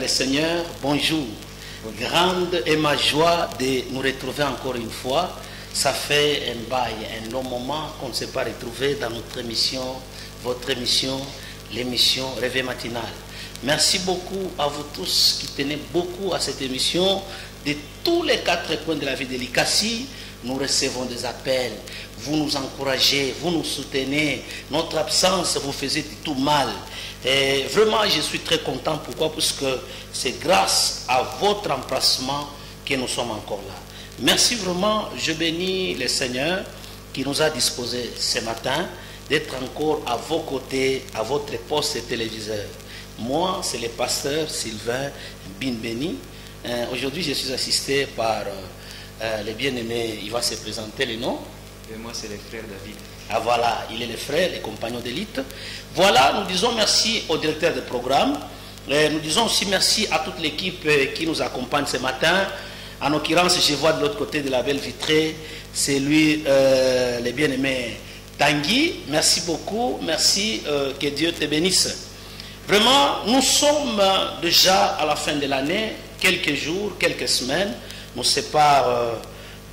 le Seigneur, bonjour. Grande est ma joie de nous retrouver encore une fois. Ça fait un bail, un long moment qu'on ne s'est pas retrouvé dans notre émission, votre émission, l'émission Réveil matinal. Merci beaucoup à vous tous qui tenez beaucoup à cette émission. De tous les 4 coins de la ville de l'Ikassi, nous recevons des appels. Vous nous encouragez, vous nous soutenez. Notre absence vous faisait tout mal. Et vraiment, je suis très content. Pourquoi? Parce que c'est grâce à votre emplacement que nous sommes encore là. Merci vraiment. Je bénis le Seigneur qui nous a disposé ce matin d'être encore à vos côtés, à votre poste téléviseur. Moi, c'est le pasteur Sylvain Binbeni. Aujourd'hui, je suis assisté par le bien-aimé. Il va se présenter les noms. Et moi, c'est le frère David. Ah voilà, il est le frère, le compagnon d'élite. Voilà, nous disons merci au directeur de programme. Nous disons aussi merci à toute l'équipe qui nous accompagne ce matin. En l'occurrence, je vois de l'autre côté de la belle vitrée, c'est lui, le bien-aimé Tanguy. Merci beaucoup, merci, que Dieu te bénisse. Vraiment, nous sommes déjà à la fin de l'année, quelques jours, quelques semaines, nous séparent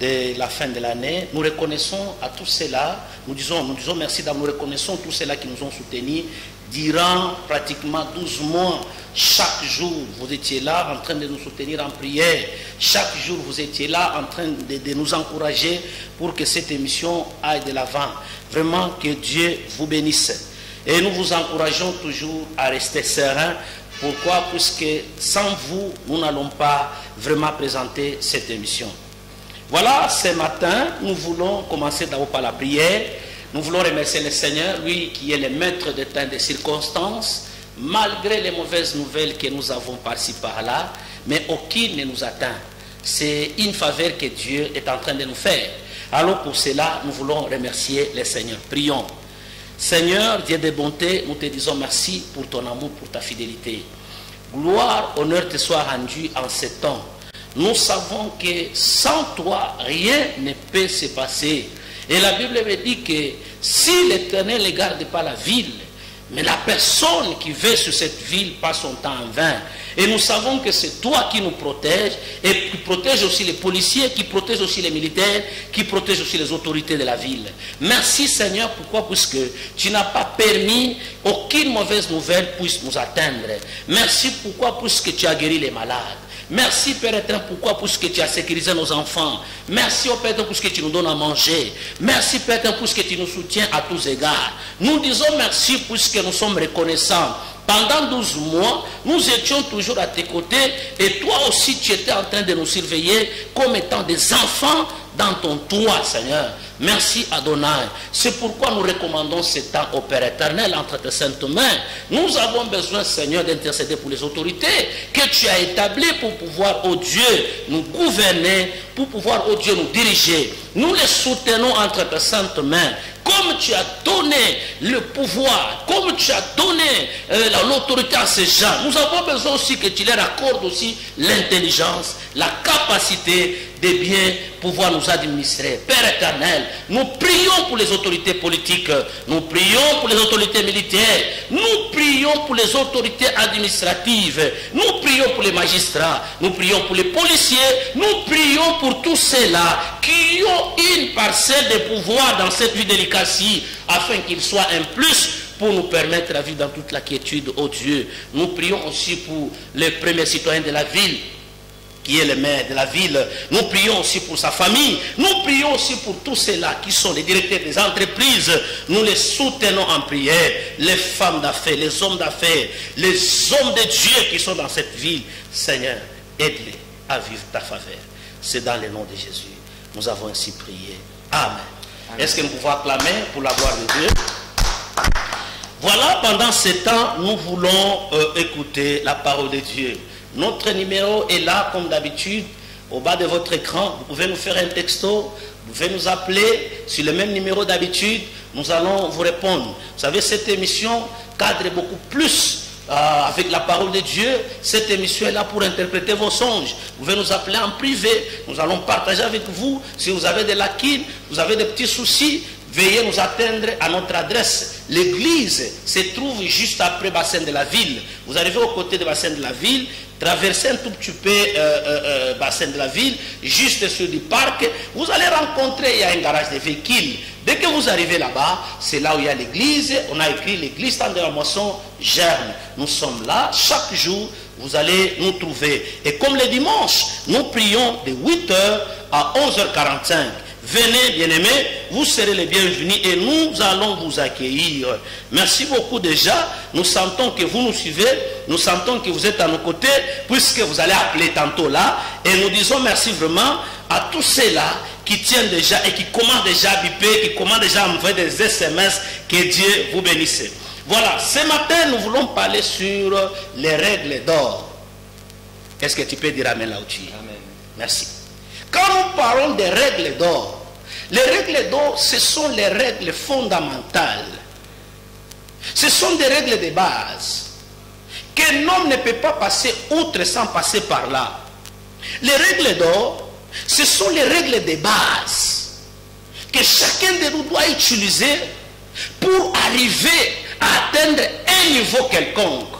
de la fin de l'année. Nous reconnaissons à tous ceux-là, nous disons merci d'avoir, nous reconnaissons tous ceux-là qui nous ont soutenus durant pratiquement 12 mois. Chaque jour, vous étiez là en train de nous soutenir en prière. Chaque jour, vous étiez là en train de nous encourager pour que cette émission aille de l'avant. Vraiment, que Dieu vous bénisse. Et nous vous encourageons toujours à rester serein. Pourquoi? Puisque sans vous, nous n'allons pas vraiment présenter cette émission. Voilà, ce matin, nous voulons commencer d'abord par la prière. Nous voulons remercier le Seigneur, lui qui est le maître des temps et des circonstances, malgré les mauvaises nouvelles que nous avons par-ci par-là, mais aucune ne nous atteint. C'est une faveur que Dieu est en train de nous faire. Alors pour cela, nous voulons remercier le Seigneur. Prions. Seigneur, Dieu de bonté, nous te disons merci pour ton amour, pour ta fidélité. Gloire, honneur te soit rendu en ce temps. Nous savons que sans toi, rien ne peut se passer. Et la Bible me dit que si l'Éternel ne garde pas la ville, mais la personne qui veut sur cette ville passe son temps en vain. Et nous savons que c'est toi qui nous protèges, et qui protège aussi les policiers, qui protège aussi les militaires, qui protège aussi les autorités de la ville. Merci Seigneur, pourquoi? Puisque tu n'as pas permis aucune mauvaise nouvelle puisse nous atteindre. Merci pourquoi? Puisque tu as guéri les malades. Merci Père éternel, pourquoi? Puisque tu as sécurisé nos enfants. Merci au Père éternel, puisque tu nous donnes à manger. Merci Père éternel, puisque tu nous soutiens à tous égards. Nous disons merci puisque nous sommes reconnaissants. Pendant 12 mois, nous étions toujours à tes côtés et toi aussi tu étais en train de nous surveiller comme étant des enfants dans ton toit, Seigneur. Merci Adonai. C'est pourquoi nous recommandons ce temps au Père éternel entre tes saintes mains. Nous avons besoin, Seigneur, d'intercéder pour les autorités que tu as établies pour pouvoir, oh Dieu, nous gouverner, pour pouvoir, oh Dieu, nous diriger. Nous les soutenons entre tes saintes mains. Comme tu as donné le pouvoir, comme tu as donné l'autorité à ces gens, nous avons besoin aussi que tu leur accordes aussi l'intelligence, la capacité de bien pouvoir nous administrer. Père éternel, nous prions pour les autorités politiques, nous prions pour les autorités militaires, nous prions pour les autorités administratives, nous prions pour les magistrats, nous prions pour les policiers, nous prions pour tous ceux-là qui ont une parcelle de pouvoir dans cette vie délicate, afin qu'il soit un plus pour nous permettre la vie dans toute la quiétude, oh Dieu. Nous prions aussi pour les premiers citoyens de la ville, qui est le maire de la ville. Nous prions aussi pour sa famille. Nous prions aussi pour tous ceux-là qui sont les directeurs des entreprises. Nous les soutenons en prière. Les femmes d'affaires, les hommes d'affaires, les hommes de Dieu qui sont dans cette ville. Seigneur, aide-les à vivre ta faveur. C'est dans le nom de Jésus. Nous avons ainsi prié. Amen. Est-ce que nous pouvons acclamer pour la gloire de Dieu? Voilà, pendant ce temps, nous voulons écouter la parole de Dieu. Notre numéro est là, comme d'habitude, au bas de votre écran. Vous pouvez nous faire un texto, vous pouvez nous appeler sur le même numéro d'habitude. Nous allons vous répondre. Vous savez, cette émission cadre beaucoup plus avec la parole de Dieu. Cette émission est là pour interpréter vos songes. Vous pouvez nous appeler en privé. Nous allons partager avec vous. Si vous avez des lacunes, vous avez des petits soucis, veuillez nous atteindre à notre adresse. L'église se trouve juste après le bassin de la ville. Vous arrivez au côté du bassin de la ville, traversez un tout petit peu bassin de la ville, juste sur du parc, vous allez rencontrer, il y a un garage de véhicules. Dès que vous arrivez là-bas, c'est là où il y a l'église. On a écrit l'église Temps de la Moisson germe. Nous sommes là, chaque jour, vous allez nous trouver. Et comme le dimanche, nous prions de 8h à 11h45. Venez, bien-aimés, vous serez les bienvenus et nous allons vous accueillir. Merci beaucoup déjà. Nous sentons que vous nous suivez, nous sentons que vous êtes à nos côtés, puisque vous allez appeler tantôt là. Et nous disons merci vraiment à tous ceux-là qui tiennent déjà et qui commencent déjà à biper, qui commencent déjà à envoyer des SMS. Que Dieu vous bénisse. Voilà, ce matin, nous voulons parler sur les règles d'or. Est-ce que tu peux dire Amen là où tu es? Amen. Merci. Quand nous parlons des règles d'or, les règles d'or, ce sont les règles fondamentales. Ce sont des règles de base qu'un homme ne peut pas passer outre sans passer par là. Les règles d'or, ce sont les règles de base que chacun de nous doit utiliser pour arriver à atteindre un niveau quelconque.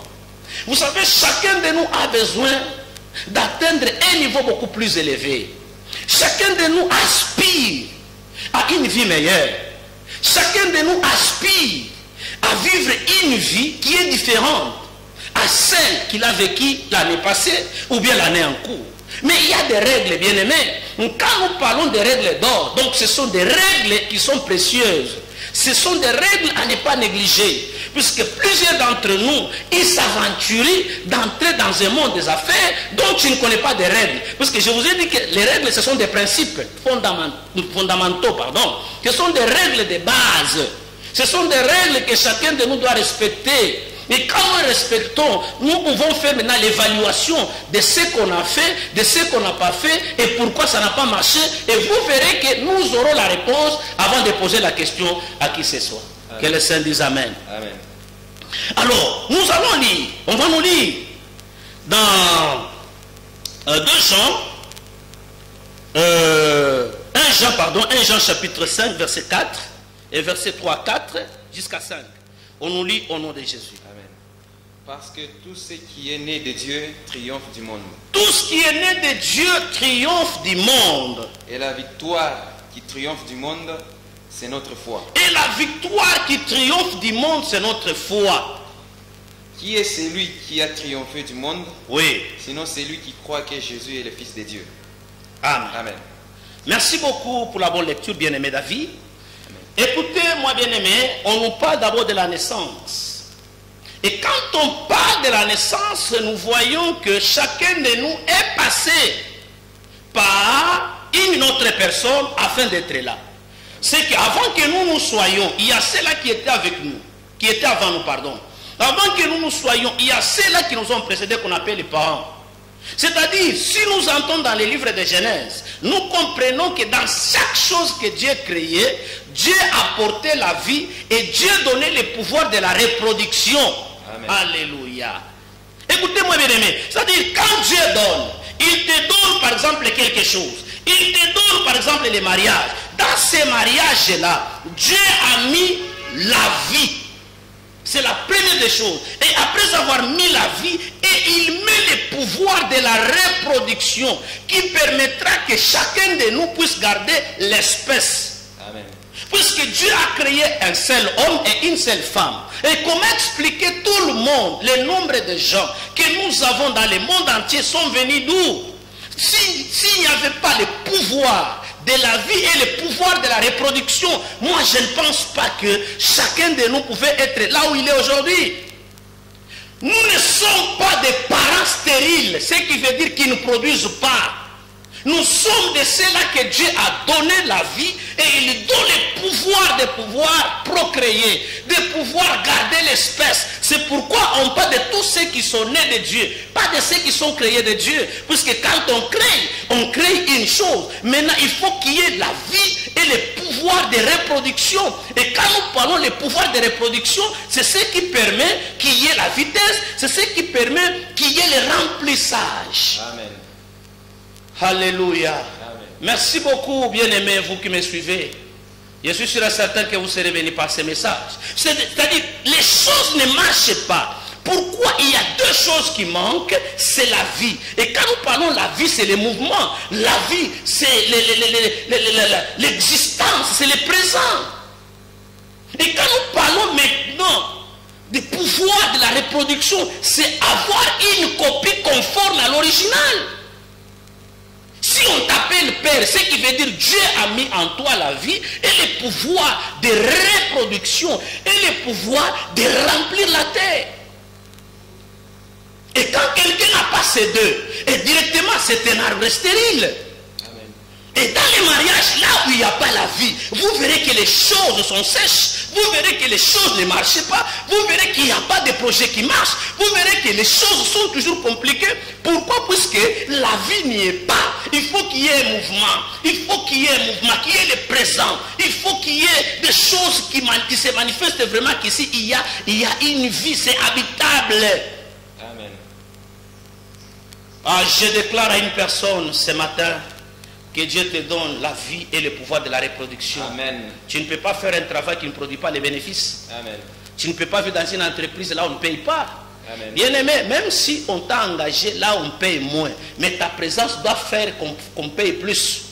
Vous savez, chacun de nous a besoin d'atteindre un niveau beaucoup plus élevé. Chacun de nous aspire à une vie meilleure. Chacun de nous aspire à vivre une vie qui est différente à celle qu'il a vécue l'année passée ou bien l'année en cours. Mais il y a des règles, bien-aimés. Quand nous parlons des règles d'or, donc ce sont des règles qui sont précieuses. Ce sont des règles à ne pas négliger. Puisque plusieurs d'entre nous, ils s'aventurent d'entrer dans un monde des affaires dont tu ne connais pas des règles. Parce que je vous ai dit que les règles, ce sont des principes fondamentaux. Ce sont des règles de base. Ce sont des règles que chacun de nous doit respecter. Et quand nous respectons, nous pouvons faire maintenant l'évaluation de ce qu'on a fait, de ce qu'on n'a pas fait et pourquoi ça n'a pas marché. Et vous verrez que nous aurons la réponse avant de poser la question à qui ce soit. Amen. Que le Saint dise Amen. Amen. Alors, nous allons lire, on va nous lire dans 1 Jean chapitre 5, verset 4 et verset 3, 4 jusqu'à 5. On nous lit au nom de Jésus. Amen. Parce que tout ce qui est né de Dieu triomphe du monde. Tout ce qui est né de Dieu triomphe du monde. Et la victoire qui triomphe du monde, c'est notre foi. Et la victoire qui triomphe du monde, c'est notre foi. Qui est celui qui a triomphé du monde? Oui. Sinon, c'est lui qui croit que Jésus est le Fils de Dieu. Amen. Amen. Merci beaucoup pour la bonne lecture, bien-aimé David. Écoutez-moi, bien-aimé, on nous parle d'abord de la naissance. Et quand on parle de la naissance, nous voyons que chacun de nous est passé par une autre personne afin d'être là. C'est qu'avant que nous soyons, il y a ceux-là qui étaient avec nous, qui étaient avant nous, pardon. Avant que nous soyons, il y a ceux-là qui nous ont précédés qu'on appelle les parents. C'est-à-dire, si nous entrons dans les livres de Genèse, nous comprenons que dans chaque chose que Dieu créait, Dieu apportait la vie et Dieu donnait le pouvoir de la reproduction. Amen. Alléluia. Écoutez-moi bien aimé, c'est-à-dire quand Dieu donne, il te donne par exemple quelque chose. Il te donne par exemple les mariages. Dans ces mariages-là, Dieu a mis la vie. C'est la première des choses. Et après avoir mis la vie, et il met le pouvoir de la reproduction qui permettra que chacun de nous puisse garder l'espèce. Amen. Puisque Dieu a créé un seul homme et une seule femme. Et comment expliquer tout le monde, le nombre de gens que nous avons dans le monde entier sont venus d'où? S'il n'y avait pas le pouvoir de la vie et le pouvoir de la reproduction, moi je ne pense pas que chacun de nous pouvait être là où il est aujourd'hui. Nous ne sommes pas des parents stériles, ce qui veut dire qu'ils ne produisent pas. Nous sommes de ceux-là que Dieu a donné la vie et il donne le pouvoir de pouvoir procréer, de pouvoir garder l'espèce. C'est pourquoi on parle de tous ceux qui sont nés de Dieu, pas de ceux qui sont créés de Dieu. Puisque quand on crée une chose. Maintenant, il faut qu'il y ait la vie et le pouvoir de reproduction. Et quand nous parlons du pouvoir de reproduction, c'est ce qui permet qu'il y ait la vitesse, c'est ce qui permet qu'il y ait le remplissage. Amen. Alléluia. Amen. Merci beaucoup, bien-aimés, vous qui me suivez. Je suis sûr et certain que vous serez venus par ce message. C'est-à-dire, les choses ne marchent pas Pourquoi il y a deux choses qui manquent? C'est la vie. Et quand nous parlons de la vie, c'est le mouvement. La vie, c'est l'existence, c'est le présent. Et quand nous parlons maintenant du pouvoir de la reproduction, c'est avoir une copie conforme à l'original. Si on t'appelle Père, ce qui veut dire Dieu a mis en toi la vie et le pouvoir de reproduction et le pouvoir de remplir la terre. Et quand quelqu'un n'a pas ces deux, et directement c'est un arbre stérile. Amen. Et dans les mariages, là où il n'y a pas la vie, vous verrez que les choses sont sèches, vous verrez que les choses ne marchent pas, vous verrez qu'il n'y a pas de projet qui marche, vous verrez que les choses sont toujours compliquées. Pourquoi? Puisque la vie n'y est pas. Il faut qu'il y ait un mouvement, il faut qu'il y ait un mouvement, qu'il y ait le présent, il faut qu'il y ait des choses qui se manifestent vraiment qu'ici il y a une vie, c'est habitable. Amen. Ah, je déclare à une personne ce matin que Dieu te donne la vie et le pouvoir de la reproduction. Amen. Tu ne peux pas faire un travail qui ne produit pas les bénéfices. Amen. Tu ne peux pas vivre dans une entreprise là où on ne paye pas. Amen. Bien aimé, même si on t'a engagé là où on paye moins, mais ta présence doit faire qu'on paye plus.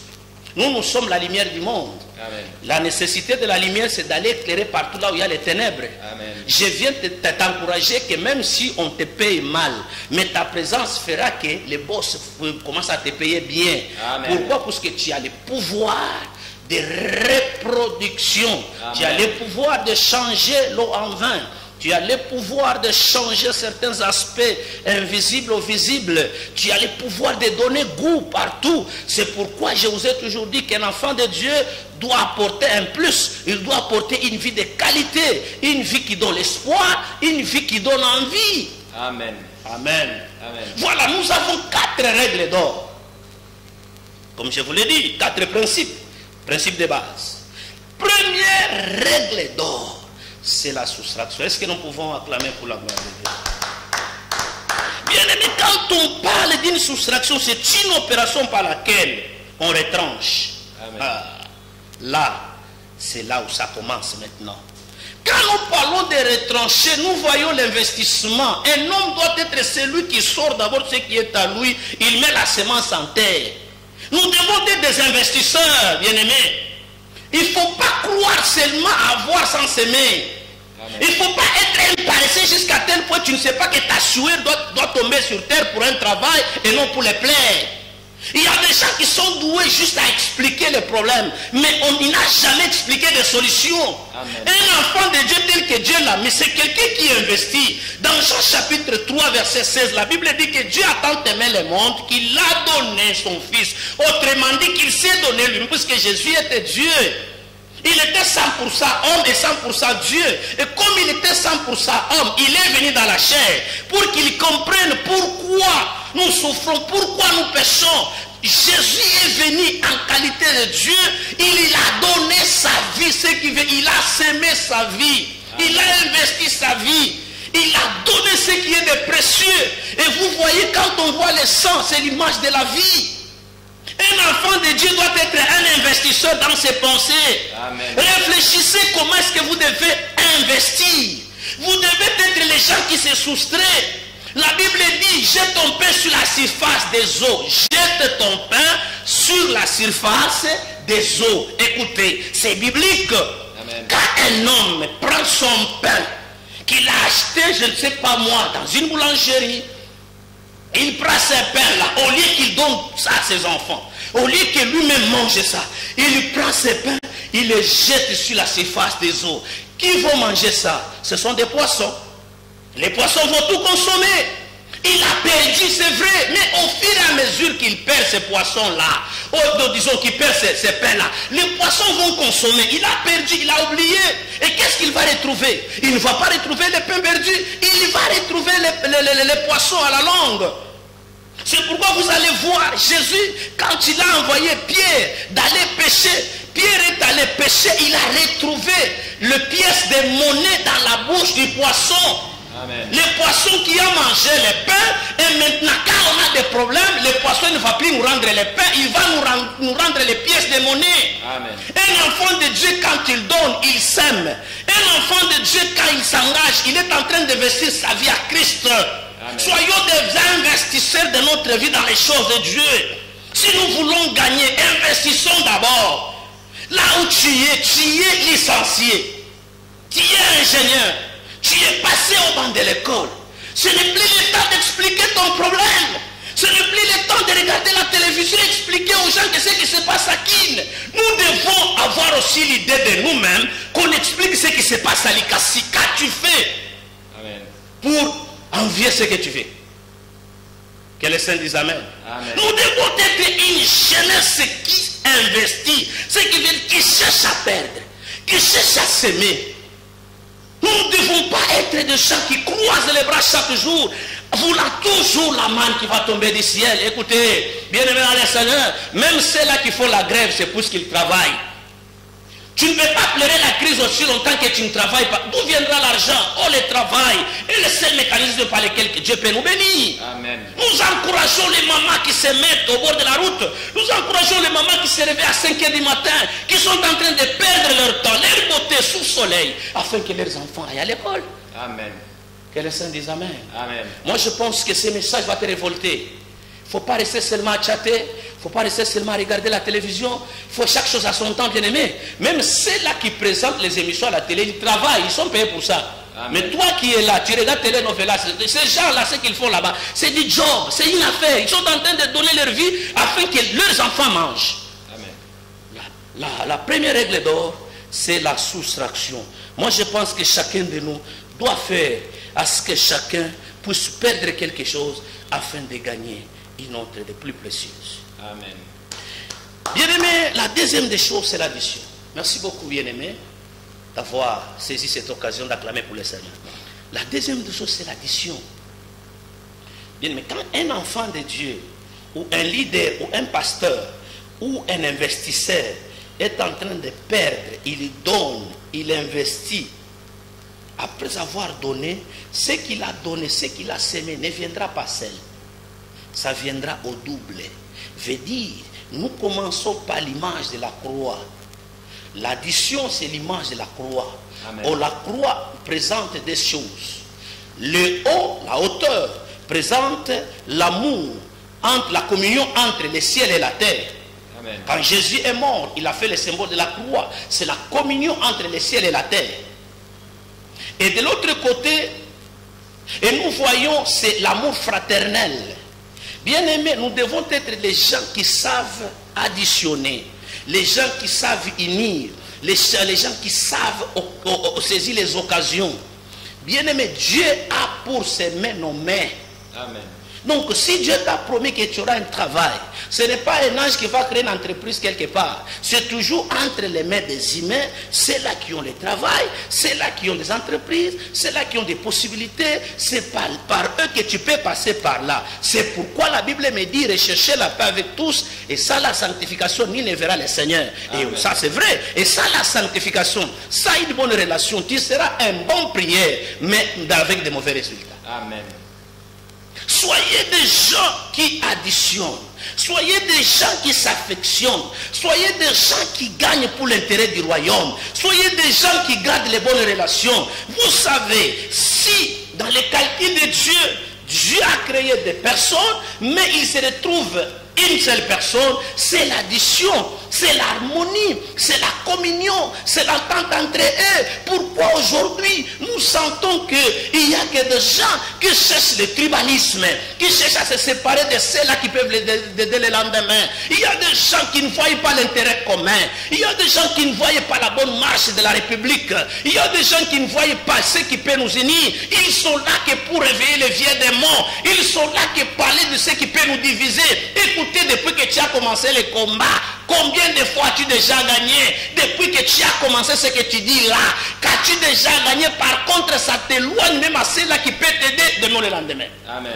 Nous sommes la lumière du monde. Amen. La nécessité de la lumière, c'est d'aller éclairer partout là où il y a les ténèbres. Amen. Je viens t'encourager que même si on te paye mal, mais ta présence fera que les boss commencent à te payer bien. Amen. Pourquoi? Parce que tu as le pouvoir de reproduction. Amen. Tu as le pouvoir de changer l'eau en vin. Tu as le pouvoir de changer certains aspects invisibles ou visibles. Tu as le pouvoir de donner goût partout. C'est pourquoi je vous ai toujours dit qu'un enfant de Dieu doit apporter un plus. Il doit apporter une vie de qualité. Une vie qui donne l'espoir. Une vie qui donne envie. Amen. Amen. Amen. Voilà, nous avons 4 règles d'or. Comme je vous l'ai dit, 4 principes. Principes de base. Première règle d'or, c'est la soustraction. Est-ce que nous pouvons acclamer pour la gloire de Dieu? Bien aimé, quand on parle d'une soustraction, c'est une opération par laquelle on retranche. Ah, là, c'est là où ça commence maintenant. Quand nous parlons de retrancher, nous voyons l'investissement. Un homme doit être celui qui sort d'abord ce qui est à lui. Il met la semence en terre. Nous devons être des investisseurs, bien aimés. Il ne faut pas croire seulement à avoir sans semer. Il ne faut pas être un paresseux jusqu'à tel point que tu ne sais pas que ta sueur doit tomber sur terre pour un travail et non pour les plaire. Il y a des gens qui sont doués juste à expliquer les problèmes, mais il n'a jamais expliqué de solution. Amen. Un enfant de Dieu tel que Dieu l'a mis, c'est quelqu'un qui investit. Dans Jean chapitre 3 verset 16, la Bible dit que Dieu a tant aimé le monde qu'il a donné son Fils. Autrement dit qu'il s'est donné lui, puisque Jésus était Dieu. Il était 100% homme et 100% Dieu. Et comme il était 100% homme, il est venu dans la chair pour qu'il comprenne pourquoi nous souffrons, pourquoi nous péchons. Jésus est venu en qualité de Dieu. Il a donné sa vie, ce qui veut, il a semé sa vie. Il a investi sa vie. Il a donné ce qui est de précieux. Et vous voyez, quand on voit le sang, c'est l'image de la vie. Un enfant de Dieu doit être un investisseur dans ses pensées. Amen. Réfléchissez comment est-ce que vous devez investir. Vous devez être les gens qui se soustraient. La Bible dit, jette ton pain sur la surface des eaux. Jette ton pain sur la surface des eaux. Écoutez, c'est biblique. Amen. Quand un homme prend son pain, qu'il a acheté, je ne sais pas moi, dans une boulangerie, il prend ces pains-là, au lieu qu'il donne ça à ses enfants, au lieu que lui-même mange ça, il prend ces pains, il les jette sur la surface des eaux. Qui vont manger ça? Ce sont des poissons. Les poissons vont tout consommer. Il a perdu, c'est vrai, mais au fur et à mesure qu'il perd ces poissons-là, disons qu'il perd ces pains-là, les poissons vont consommer. Il a perdu, il a oublié. Et qu'est-ce qu'il va retrouver? Il ne va pas retrouver les pains perdus, il va retrouver les poissons à la longue. C'est pourquoi vous allez voir Jésus, quand il a envoyé Pierre d'aller pêcher, Pierre est allé pêcher, il a retrouvé le pièce de monnaie dans la bouche du poisson. Amen. Les poissons qui ont mangé les pains, et maintenant quand on a des problèmes, les poissons ne va plus nous rendre les pains, il va nous rendre les pièces de monnaie. Amen. Un enfant de Dieu, quand il donne, il sème. Un enfant de Dieu, quand il s'engage, il est en train d'investir sa vie à Christ. Amen. Soyons des investisseurs de notre vie dans les choses de Dieu. Si nous voulons gagner, investissons d'abord. Là où tu es licencié. Tu es ingénieur. Tu es passé au banc de l'école. Ce n'est plus le temps d'expliquer ton problème. Ce n'est plus le temps de regarder la télévision et expliquer aux gens que ce qui se passe à Kin. Nous devons avoir aussi l'idée de nous-mêmes qu'on explique ce qui se passe à Likasi. Qu'as-tu fait pour envier ce que tu fais? Que les saints disent Amen. Amen. Nous devons être une jeunesse qui investit, qui cherche à perdre, qui cherche à s'aimer. Nous ne devons pas être des gens qui croisent les bras chaque jour, voulant toujours la manne qui va tomber du ciel. Écoutez, bien aimé dans le Seigneur, même ceux-là qui font la grève, c'est pour ce qu'ils travaillent. Tu ne peux pas pleurer la crise aussi longtemps que tu ne travailles pas. D'où viendra l'argent? Oh, le travail est le seul mécanisme par lequel Dieu peut nous bénir. Amen. Nous encourageons les mamans qui se mettent au bord de la route. Nous encourageons les mamans qui se réveillent à 5 h du matin, qui sont en train de perdre leur temps, leur beauté sous le soleil, afin que leurs enfants aillent à l'école. Amen. Que les saints disent Amen. Amen. Moi, je pense que ce message va te révolter. Il ne faut pas rester seulement à chatter. Il ne faut pas rester seulement à regarder la télévision. Il faut chaque chose à son temps, bien aimé. Même ceux-là qui présentent les émissions à la télé, ils travaillent, ils sont payés pour ça. Amen. Mais toi qui es là, tu regardes télénovela, ces gens-là, ce qu'ils font là-bas, c'est du job, c'est une affaire. Ils sont en train de donner leur vie afin que leurs enfants mangent. Amen. La première règle d'or, c'est la soustraction. Moi, je pense que chacun de nous doit faire à ce que chacun puisse perdre quelque chose afin de gagner une autre de plus précieuse. Amen. Bien-aimé, la deuxième des choses, c'est l'addition. Merci beaucoup, bien-aimé, d'avoir saisi cette occasion d'acclamer pour le Seigneur. La deuxième des choses, c'est l'addition. Bien-aimé, quand un enfant de Dieu, ou un leader, ou un pasteur, ou un investisseur est en train de perdre, il donne, il investit. Après avoir donné, ce qu'il a donné, ce qu'il a semé ne viendra pas seul. Ça viendra au double. Veut dire, nous commençons par l'image de la croix. L'addition, c'est l'image de la croix. Or, la croix présente des choses. Le haut, la hauteur, présente l'amour, entre la communion entre le ciel et la terre. Amen. Quand Jésus est mort, il a fait le symbole de la croix. C'est la communion entre le ciel et la terre. Et de l'autre côté, et nous voyons, c'est l'amour fraternel. Bien aimés, nous devons être les gens qui savent additionner, les gens qui savent unir, les gens qui savent saisir les occasions. Bien aimé, Dieu a pour ses mains nos mains. Amen. Donc si Dieu t'a promis que tu auras un travail, ce n'est pas un ange qui va créer une entreprise quelque part. C'est toujours entre les mains des humains, ceux-là qui ont le travail, ceux-là qui ont des entreprises, ceux-là qui ont des possibilités. C'est par eux que tu peux passer par là. C'est pourquoi la Bible me dit, recherchez la paix avec tous, et ça la sanctification, nul ne verra le Seigneur. Et ça c'est vrai. Et ça la sanctification, ça une bonne relation, tu seras un bon prière, mais avec de mauvais résultats. Amen. Soyez des gens qui additionnent. Soyez des gens qui s'affectionnent. Soyez des gens qui gagnent pour l'intérêt du royaume. Soyez des gens qui gardent les bonnes relations. Vous savez, si dans les calculs de Dieu, Dieu a créé des personnes, mais il se retrouve une seule personne, c'est l'addition, c'est l'harmonie, c'est la communion, c'est l'entente entre eux. Pourquoi aujourd'hui nous sentons qu'il n'y a que des gens qui cherchent le tribalisme, qui cherchent à se séparer de ceux-là qui peuvent aider le lendemain. Il y a des gens qui ne voient pas l'intérêt commun. Il y a des gens qui ne voient pas la bonne marche de la République. Il y a des gens qui ne voient pas ce qui peut nous unir. Ils sont là que pour réveiller les vieux démons. Ils sont là que parler de ce qui peut nous diviser. Écoutez, depuis que tu as commencé le combat, combien de fois as-tu déjà gagné? Depuis que tu as commencé ce que tu dis là, qu'as-tu déjà gagné? Par contre, ça t'éloigne même à ceux-là qui peuvent t'aider demain le lendemain. Amen.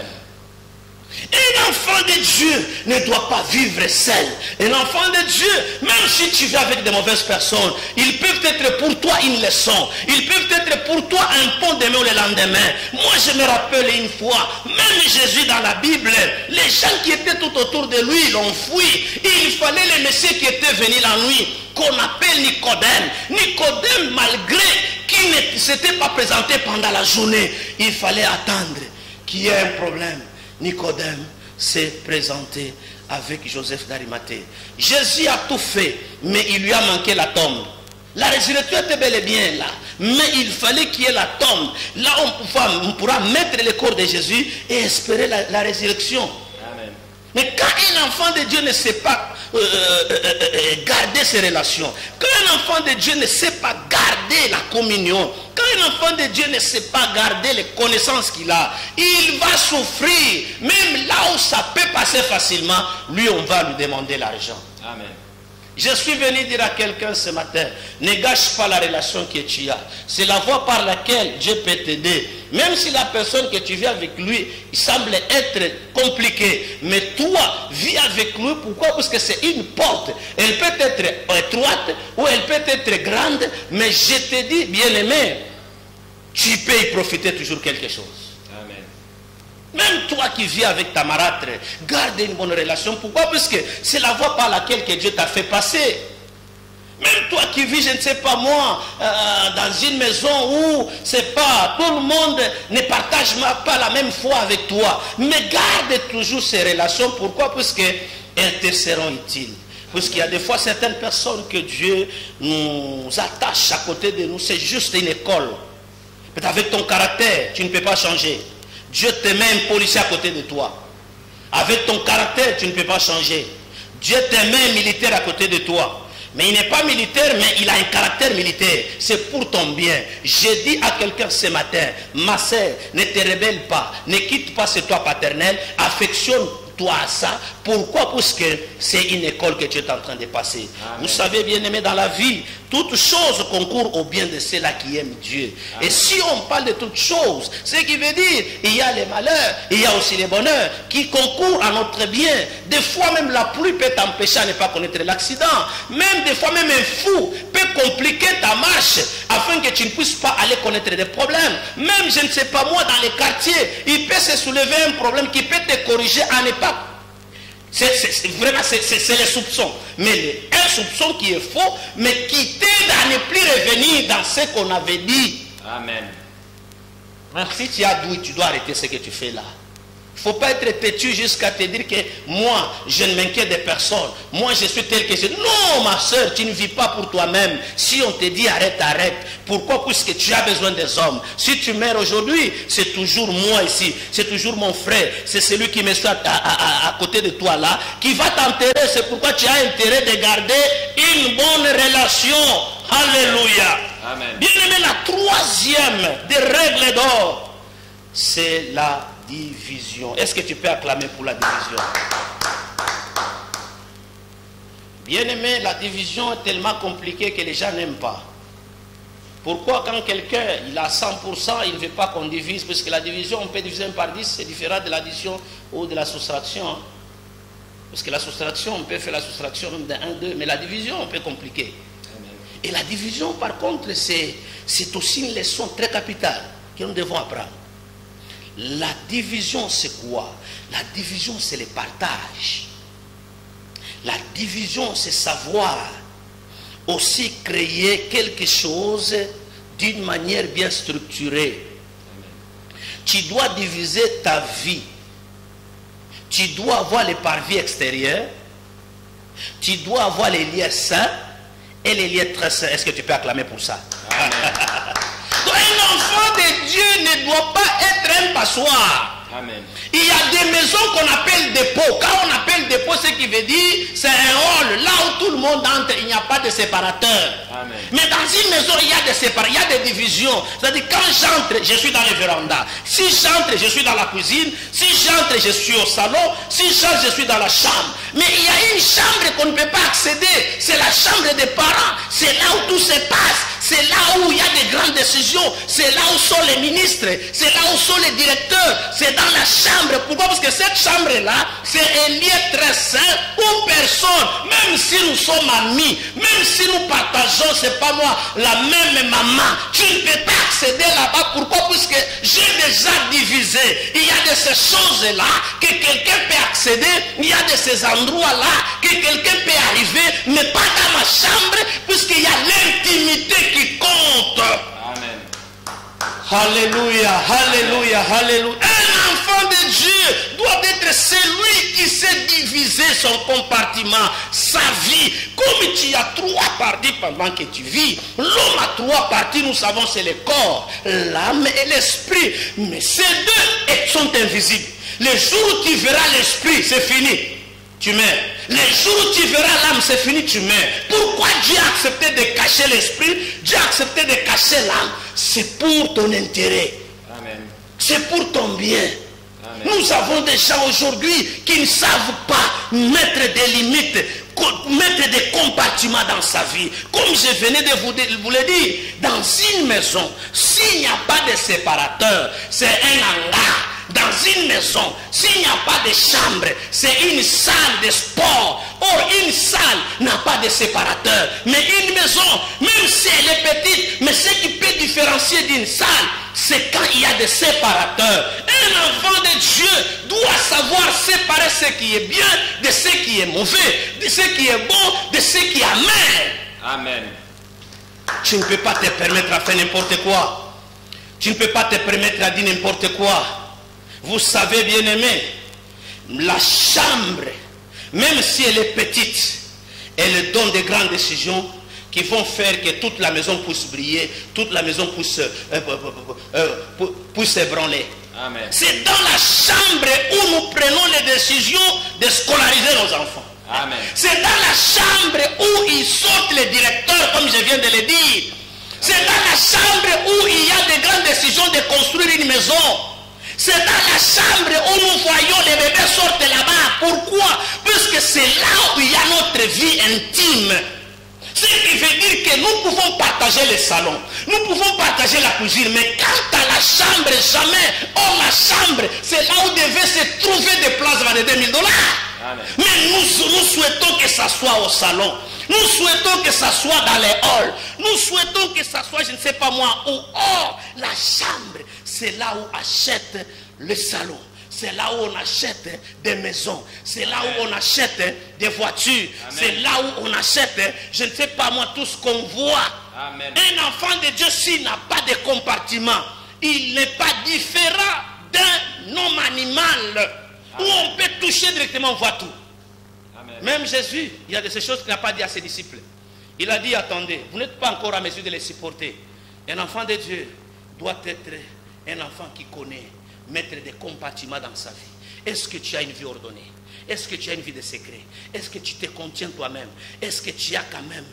Un enfant de Dieu ne doit pas vivre seul. Un enfant de Dieu, même si tu vis avec de mauvaises personnes, ils peuvent être pour toi une leçon. Ils peuvent être pour toi un pont de main le lendemain. Moi, je me rappelle une fois, même Jésus dans la Bible, les gens qui étaient tout autour de lui l'ont fui. Et il fallait le Messie qui était venu la nuit, qu'on appelle Nicodème. Nicodème, malgré qu'il ne s'était pas présenté pendant la journée, il fallait attendre qu'il y ait un problème. Nicodème s'est présenté avec Joseph d'Arimathée. Jésus a tout fait, mais il lui a manqué la tombe. La résurrection était bel et bien là, mais il fallait qu'il y ait la tombe. Là, on pourra mettre le corps de Jésus et espérer la résurrection. Amen. Mais quand un enfant de Dieu ne sait pas garder ses relations, quand un enfant de Dieu ne sait pas garder la communion, quand un enfant de Dieu ne sait pas garder les connaissances qu'il a, il va souffrir. Même là où ça peut passer facilement, lui, on va lui demander l'argent. Amen. Je suis venu dire à quelqu'un ce matin, ne gâche pas la relation que tu as. C'est la voie par laquelle Dieu peut t'aider. Même si la personne que tu vis avec lui, il semble être compliqué. Mais toi, vis avec lui. Pourquoi? Parce que c'est une porte. Elle peut être étroite ou elle peut être grande. Mais je te dis, bien-aimé, tu peux y profiter toujours quelque chose. Même toi qui vis avec ta marâtre, garde une bonne relation. Pourquoi? Parce que c'est la voie par laquelle que Dieu t'a fait passer. Même toi qui vis, je ne sais pas moi, dans une maison où c'est pas tout le monde ne partage pas la même foi avec toi. Mais garde toujours ces relations. Pourquoi? Parce qu'elles te seront utiles. Parce qu'il y a des fois certaines personnes que Dieu nous attache à côté de nous. C'est juste une école. Peut-être avec ton caractère, tu ne peux pas changer. Dieu te met un policier à côté de toi. Avec ton caractère, tu ne peux pas changer. Dieu te met un militaire à côté de toi. Mais il n'est pas militaire, mais il a un caractère militaire. C'est pour ton bien. J'ai dit à quelqu'un ce matin, ma sœur, ne te rebelle pas. Ne quitte pas ce toit paternel. Affectionne-toi à ça. Pourquoi? Parce que c'est une école que tu es en train de passer. Amen. Vous savez, bien aimé, dans la vie, toutes choses concourent au bien de ceux-là qui aiment Dieu. Amen. Et si on parle de toutes choses, ce qui veut dire, il y a les malheurs, il y a aussi les bonheurs qui concourent à notre bien. Des fois même la pluie peut t'empêcher à ne pas connaître l'accident. Même des fois même un fou peut compliquer ta marche afin que tu ne puisses pas aller connaître des problèmes. Même, je ne sais pas moi, dans les quartiers, il peut se soulever un problème qui peut te corriger à ne pas. Vraiment, c'est les soupçons. Mais un soupçon qui est faux, mais qui t'aide à ne plus revenir dans ce qu'on avait dit. Amen. Si tu as doué, tu dois arrêter ce que tu fais là. Il ne faut pas être têtu jusqu'à te dire que moi, je ne m'inquiète de personne. Moi, je suis tel que je suis. Non, ma soeur, tu ne vis pas pour toi-même. Si on te dit arrête, arrête. Pourquoi? Puisque tu as besoin des hommes. Si tu meurs aujourd'hui, c'est toujours moi ici. C'est toujours mon frère. C'est celui qui me soit à côté de toi là, qui va t'enterrer. C'est pourquoi tu as intérêt de garder une bonne relation. Alléluia. Amen. Bien aimé, la troisième des règles d'or, c'est la division. Est-ce que tu peux acclamer pour la division? Bien aimé, la division est tellement compliquée que les gens n'aiment pas. Pourquoi? Quand quelqu'un il a 100%, il ne veut pas qu'on divise, parce que la division, on peut diviser 1 par 10, c'est différent de l'addition ou de la soustraction. Parce que la soustraction, on peut faire la soustraction même de 1, 2, mais la division, on peut compliquer. Et la division, par contre, c'est aussi une leçon très capitale que nous devons apprendre. La division, c'est quoi? La division, c'est le partage. La division, c'est savoir aussi créer quelque chose d'une manière bien structurée. Tu dois diviser ta vie. Tu dois avoir les parvis extérieurs. Tu dois avoir les liens saints et les liens très saints. Est-ce que tu peux acclamer pour ça? Un enfant de Dieu ne doit pas être un passoire. Amen. Il y a des maisons qu'on appelle dépôts. Quand on appelle dépôt, ce qui veut dire, c'est un hall. Là où tout le monde entre, il n'y a pas de séparateur. Amen. Mais dans une maison, il y a des séparateurs, il y a des divisions. C'est-à-dire, quand j'entre, je suis dans le véranda. Si j'entre, je suis dans la cuisine. Si j'entre, je suis au salon. Si j'entre, je suis dans la chambre. Mais il y a une chambre qu'on ne peut pas accéder. C'est la chambre des parents. C'est là où tout se passe. c'est là où il y a des grandes décisions, c'est là où sont les ministres, c'est là où sont les directeurs, c'est dans la chambre. Pourquoi? Parce que cette chambre-là, c'est un lieu très saint où personne, même si nous sommes amis, même si nous partageons, c'est pas moi, la même maman, tu ne peux pas accéder là-bas. Pourquoi? Puisque j'ai déjà divisé. Il y a de ces choses-là que quelqu'un peut accéder, il y a de ces endroits-là que quelqu'un peut arriver, mais pas dans ma chambre, puisqu'il y a l'intimité qui compte. Amen. Alléluia, alléluia, alléluia. Un enfant de Dieu doit être celui qui sait diviser son compartiment, sa vie. Comme tu as 3 parties pendant que tu vis, l'homme a 3 parties, nous savons, c'est le corps, l'âme et l'esprit. Mais ces 2 sont invisibles. Le jour où tu verras l'esprit, c'est fini. Tu meurs. Le jour où tu verras l'âme, c'est fini, tu meurs. Pourquoi Dieu a accepté de cacher l'esprit? Dieu a accepté de cacher l'âme. C'est pour ton intérêt. Amen. C'est pour ton bien. Amen. Nous avons des gens aujourd'hui qui ne savent pas mettre des limites, mettre des compartiments dans sa vie. Comme je venais de vous le dire, dans une maison, s'il n'y a pas de séparateur, c'est un hangar. Dans une maison, s'il n'y a pas de chambre, c'est une salle de sport. Or, une salle n'a pas de séparateur. Mais une maison, même si elle est petite, mais ce qui peut différencier d'une salle, c'est quand il y a des séparateurs. Un enfant de Dieu doit savoir séparer ce qui est bien de ce qui est mauvais, de ce qui est bon, de ce qui est amer. Amen. Tu ne peux pas te permettre à faire n'importe quoi. Tu ne peux pas te permettre à dire n'importe quoi. Vous savez, bien-aimés, la chambre, même si elle est petite, elle donne des grandes décisions qui vont faire que toute la maison puisse briller, toute la maison puisse s'ébranler. C'est dans la chambre où nous prenons les décisions de scolariser nos enfants. C'est dans la chambre où ils sortent les directeurs, comme je viens de le dire. C'est dans la chambre où il y a des grandes décisions de construire une maison. C'est dans la chambre où nous voyons les bébés sortir là-bas. Pourquoi? Puisque c'est là où il y a notre vie intime. Ce qui veut dire que nous pouvons partager le salon, nous pouvons partager la cuisine, mais quant à la chambre, jamais. Oh, la chambre, c'est là où devait se trouver des places à $2 000. Mais nous souhaitons que ça soit au salon. Nous souhaitons que ça soit dans les halls. Nous souhaitons que ça soit, je ne sais pas moi, où. Or, la chambre, c'est là où achète le salon. C'est là où on achète des maisons. C'est là où on achète des voitures. C'est là où on achète, je ne sais pas moi, tout ce qu'on voit. Amen. Un enfant de Dieu, s'il n'a pas de compartiment, il n'est pas différent d'un homme animal. Où on peut toucher directement, on voit tout. Amen. Même Jésus, il y a de ces choses qu'il n'a pas dit à ses disciples. Il a dit, attendez, vous n'êtes pas encore à mesure de les supporter. Un enfant de Dieu doit être un enfant qui connaît mettre des compartiments dans sa vie. Est-ce que tu as une vie ordonnée? Est-ce que tu as une vie de secret? Est-ce que tu te contiens toi-même? Est-ce que tu as quand même,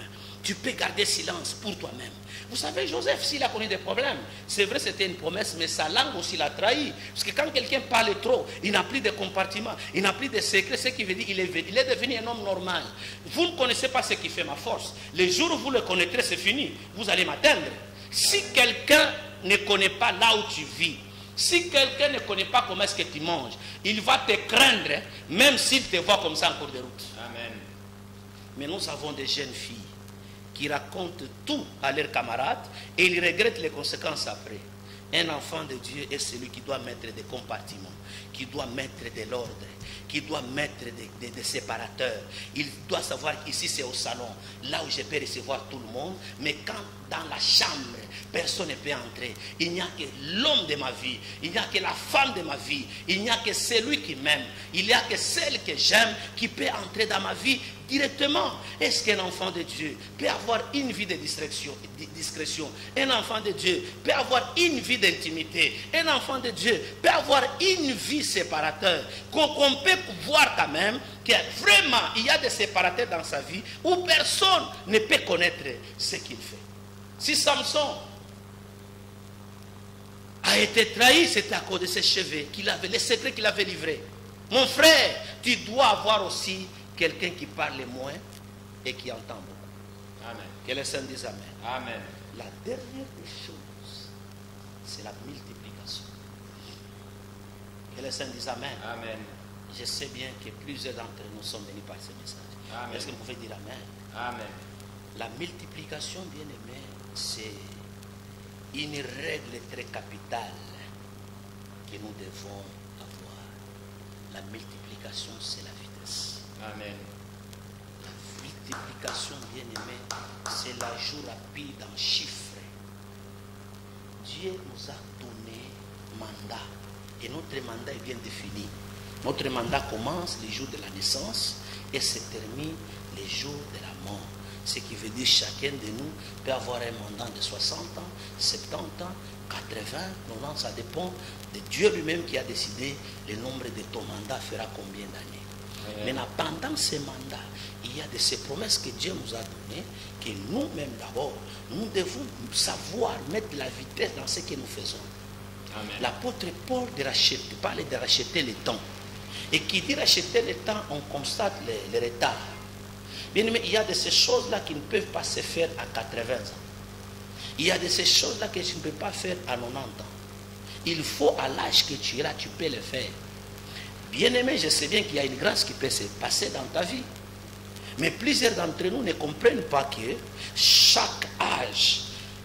tu peux garder silence pour toi-même? Vous savez, Joseph, s'il a connu des problèmes, c'est vrai, c'était une promesse, mais sa langue aussi l'a trahi. Parce que quand quelqu'un parle trop, il n'a plus de compartiments, il n'a plus de secrets, ce qui veut dire qu'il est devenu un homme normal. Vous ne connaissez pas ce qui fait ma force. Le jour où vous le connaîtrez, c'est fini. Vous allez m'atteindre. Si quelqu'un ne connaît pas là où tu vis, si quelqu'un ne connaît pas comment est-ce que tu manges, il va te craindre, même s'il te voit comme ça en cours de route. Amen. Mais nous avons des jeunes filles qui racontent tout à leurs camarades et ils regrettent les conséquences après. Un enfant de Dieu est celui qui doit mettre des compartiments, qui doit mettre de l'ordre, qui doit mettre des séparateurs. Il doit savoir qu'ici c'est au salon, là où je peux recevoir tout le monde, mais quand dans la chambre, personne ne peut entrer. Il n'y a que l'homme de ma vie, il n'y a que la femme de ma vie, il n'y a que celui qui m'aime, il n'y a que celle que j'aime qui peut entrer dans ma vie directement. Est-ce qu'un enfant de Dieu peut avoir une vie de discrétion? Un enfant de Dieu peut avoir une vie d'intimité. Un enfant de Dieu peut avoir une vie séparateur. Qu'on peut voir quand même que vraiment il y a des séparateurs dans sa vie où personne ne peut connaître ce qu'il fait. Si Samson a été trahi, c'était à cause de ses cheveux, les secrets qu'il avait livrés. Mon frère, tu dois avoir aussi quelqu'un qui parle moins et qui entend beaucoup. Amen. Que les saints disent Amen. Amen. la dernière des choses, c'est la multiplication. Que les saints disent Amen. Amen. Je sais bien que plusieurs d'entre nous sont venus par ce message. Est-ce que vous pouvez dire Amen? Amen. La multiplication, bien aimé, c'est une règle très capitale que nous devons avoir. La multiplication, c'est la vitesse. Amen. La multiplication, bien aimé, c'est l'ajout rapide en chiffres. Dieu nous a donné mandat. Et notre mandat est bien défini. Notre mandat commence le jour de la naissance et se termine le jour de la mort. Ce qui veut dire que chacun de nous peut avoir un mandat de 60 ans, 70 ans, 80, 90, ça dépend de Dieu lui-même qui a décidé le nombre de ton mandat fera combien d'années. Maintenant, pendant ce mandat, il y a de ces promesses que Dieu nous a données, que nous-mêmes d'abord, nous devons savoir mettre la vitesse dans ce que nous faisons. L'apôtre Paul parle de racheter le temps. Et qui dit racheter le temps, on constate les retards. Bien aimé, il y a de ces choses-là qui ne peuvent pas se faire à 80 ans. Il y a de ces choses-là que tu ne peux pas faire à 90 ans. Il faut à l'âge que tu iras, tu peux le faire. Bien aimé, je sais bien qu'il y a une grâce qui peut se passer dans ta vie. Mais plusieurs d'entre nous ne comprennent pas que chaque âge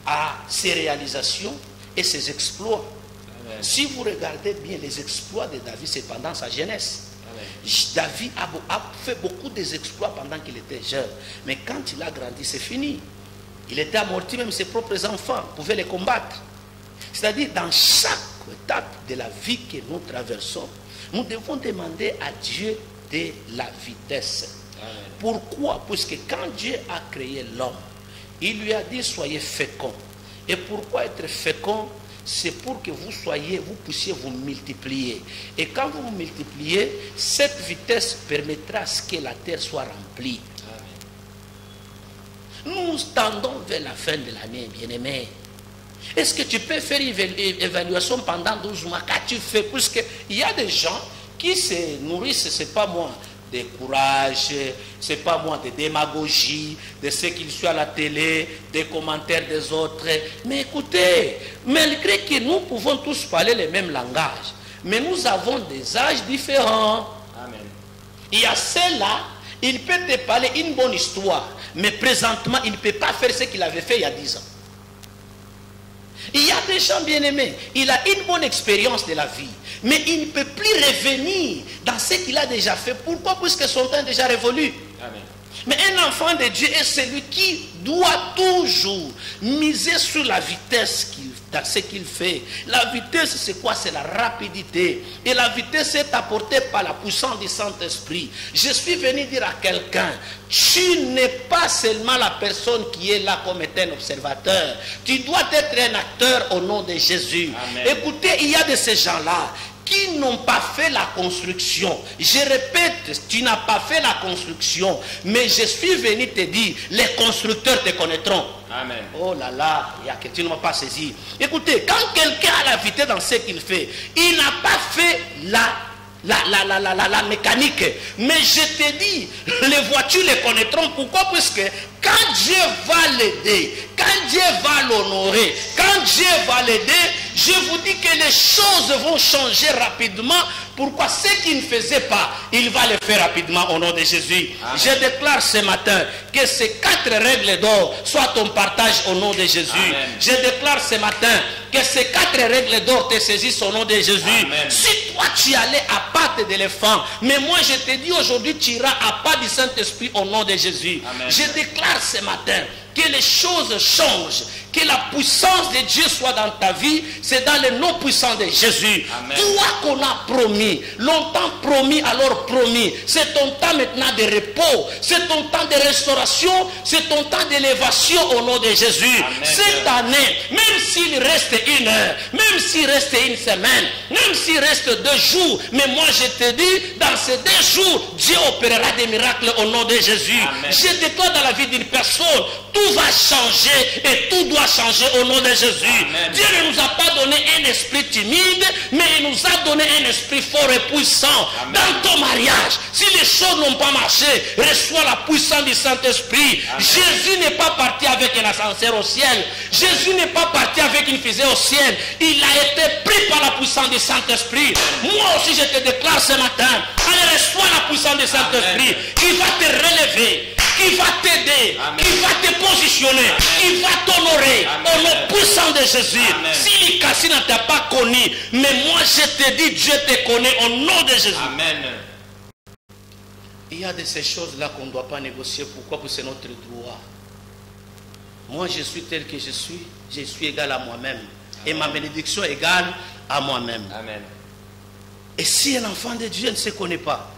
a ses réalisations et ses exploits. Amen. Si vous regardez bien les exploits de David, c'est pendant sa jeunesse. Amen. David a fait beaucoup d'exploits pendant qu'il était jeune. Mais quand il a grandi, c'est fini. Il était amorti, même ses propres enfants pouvaient les combattre. C'est-à-dire, dans chaque étape de la vie que nous traversons, nous devons demander à Dieu de la vitesse. Amen. Pourquoi? Parce que quand Dieu a créé l'homme, il lui a dit soyez féconds. Et pourquoi être fécond? C'est pour que vous puissiez vous multiplier. Et quand vous vous multipliez, cette vitesse permettra à ce que la terre soit remplie. Amen. Nous tendons vers la fin de l'année, bien-aimé. Est-ce que tu peux faire une évaluation pendant 12 mois? Qu'as-tu fait? Puisqu'il y a des gens qui se nourrissent, c'est pas moi, de courage, c'est pas moi, de démagogie, de ce qu'ils sont à la télé, des commentaires des autres. Mais écoutez, malgré que nous pouvons tous parler le même langage, mais nous avons des âges différents. Amen. Il y a ceux-là, il peut te parler une bonne histoire, mais présentement, il ne peut pas faire ce qu'il avait fait il y a 10 ans. Il y a des gens bien-aimés, il a une bonne expérience de la vie, mais il ne peut plus revenir dans ce qu'il a déjà fait. Pourquoi? Puisque son temps est déjà révolu. Amen. Mais un enfant de Dieu est celui qui doit toujours miser sur la vitesse dans ce qu'il fait. La vitesse, c'est quoi? C'est la rapidité. Et la vitesse est apportée par la puissance du Saint-Esprit. Je suis venu dire à quelqu'un, tu n'es pas seulement la personne qui est là comme étant un observateur. Tu dois être un acteur au nom de Jésus. Amen. Écoutez, il y a de ces gens-là qui n'ont pas fait la construction. Je répète, tu n'as pas fait la construction, mais je suis venu te dire, les constructeurs te connaîtront. Amen. Oh là là, il y a que tu ne m'as pas saisi. Écoutez, quand quelqu'un a la vitesse dans ce qu'il fait, il n'a pas fait la mécanique. Mais je te dis, les voitures les connaîtront. Pourquoi? Puisque quand Dieu va l'aider, quand Dieu va l'honorer, quand Dieu va l'aider, je vous dis que les choses vont changer rapidement. Pourquoi? Ce qu'il ne faisait pas, il va le faire rapidement au nom de Jésus. Amen. Je déclare ce matin que ces 4 règles d'or soient ton partage au nom de Jésus. Amen. Je déclare ce matin que ces 4 règles d'or te saisissent au nom de Jésus. Amen. Si toi tu allais à pattes d'éléphant, mais moi je te dis aujourd'hui tu iras à pas du Saint-Esprit au nom de Jésus. Amen. Je déclare ce matin que les choses changent, que la puissance de Dieu soit dans ta vie, c'est dans le nom puissant de Jésus. Amen. Toi qu'on a promis, longtemps promis, alors promis, c'est ton temps maintenant de repos, c'est ton temps de restauration, c'est ton temps d'élévation au nom de Jésus. Amen. Cette année, même s'il reste 1 heure, même s'il reste 1 semaine, même s'il reste 2 jours, mais moi je te dis, dans ces 2 jours, Dieu opérera des miracles au nom de Jésus. Amen. Je déclare dans la vie d'une personne, tout va changer et tout doit changer au nom de Jésus. Amen. Dieu ne nous a pas donné un esprit timide, mais il nous a donné un esprit fort. fort et puissant. Amen. Dans ton mariage, si les choses n'ont pas marché, reçois la puissance du Saint-Esprit. Jésus n'est pas parti avec un ascenseur au ciel. Jésus n'est pas parti avec une fusée au ciel. Il a été pris par la puissance du Saint-Esprit. Moi aussi, je te déclare ce matin, allez, reçois la puissance du Saint-Esprit qui va te relever, qui va t'aider, qui va te positionner, qui va t'honorer au nom puissant de Jésus. Amen. Si l'Ikasi ne t'a pas connu, mais moi je te dis, Dieu te connaît au nom de Jésus. Amen. Il y a de ces choses-là qu'on ne doit pas négocier. Pourquoi? Parce que c'est notre droit. Moi je suis tel que je suis égal à moi-même. Et ma bénédiction est égale à moi-même. Amen. Et si un enfant de Dieu ne se connaît pas,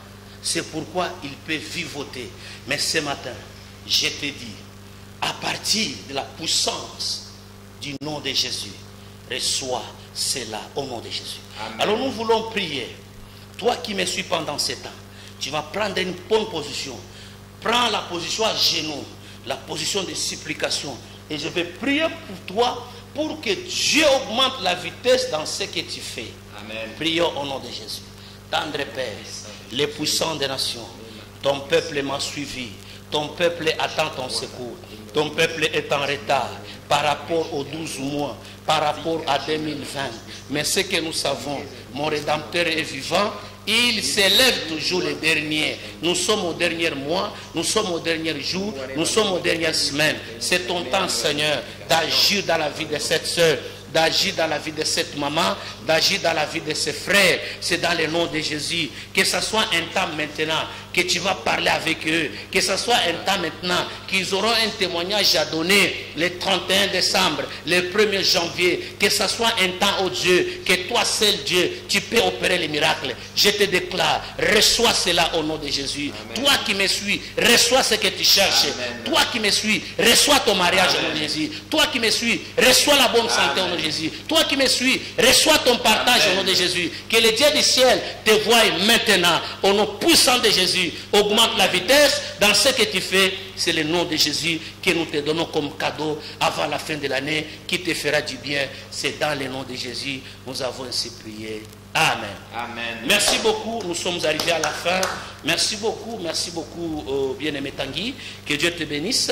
c'est pourquoi il peut vivoter. Mais ce matin, je te dis, à partir de la puissance du nom de Jésus, reçois cela au nom de Jésus. Amen. Alors nous voulons prier. Toi qui me suis pendant ce temps, tu vas prendre une bonne position. Prends la position à genoux, la position de supplication. Et je vais prier pour toi pour que Dieu augmente la vitesse dans ce que tu fais. Amen. Prions au nom de Jésus. Tendre Père, les puissants des nations, ton peuple m'a suivi, ton peuple attend ton secours, ton peuple est en retard par rapport aux 12 mois, par rapport à 2020. Mais ce que nous savons, mon Rédempteur est vivant, il s'élève toujours les derniers. Nous sommes au dernier mois, nous sommes au dernier jour, nous sommes aux dernières semaines. C'est ton temps, Seigneur, d'agir dans la vie de cette sœur, d'agir dans la vie de cette maman, d'agir dans la vie de ses frères. C'est dans le nom de Jésus. Que ce soit un temps maintenant que tu vas parler avec eux, que ce soit un temps maintenant qu'ils auront un témoignage à donner le 31 décembre, le 1er janvier, que ce soit un temps, oh Dieu, que toi seul Dieu, tu peux opérer les miracles. Je te déclare, reçois cela au nom de Jésus. Amen. Toi qui me suis, reçois ce que tu cherches. Amen. Toi qui me suis, reçois ton mariage au nom de Jésus. Toi qui me suis, reçois la bonne santé au nom de Jésus. Toi qui me suis, reçois ton partage au nom de Jésus. Que le Dieu du ciel te voie maintenant au nom puissant de Jésus. Augmente la vitesse dans ce que tu fais. C'est le nom de Jésus que nous te donnons comme cadeau avant la fin de l'année, qui te fera du bien. C'est dans le nom de Jésus nous avons ainsi prié. Amen. Amen. Merci beaucoup, nous sommes arrivés à la fin. Merci beaucoup bien-aimé Tanguy. Que Dieu te bénisse.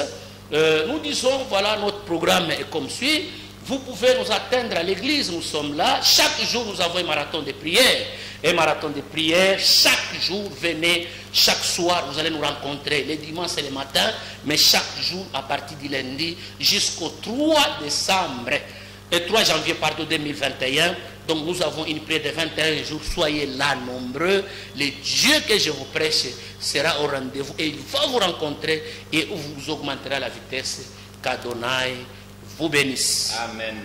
Nous disons, voilà, notre programme est comme suit. Vous pouvez nous atteindre à l'église, nous sommes là. Chaque jour, nous avons un marathon de prière. Un marathon de prière, chaque jour, venez, chaque soir, vous allez nous rencontrer. Les dimanches et les matins, mais chaque jour, à partir du lundi, jusqu'au 3 décembre, et 3 janvier, 2021. Donc nous avons une prière de 21 jours. Soyez là nombreux. Le Dieu que je vous prêche sera au rendez-vous et il va vous rencontrer et vous augmentera la vitesse. Qu'Adonai vous bénisse. Amen.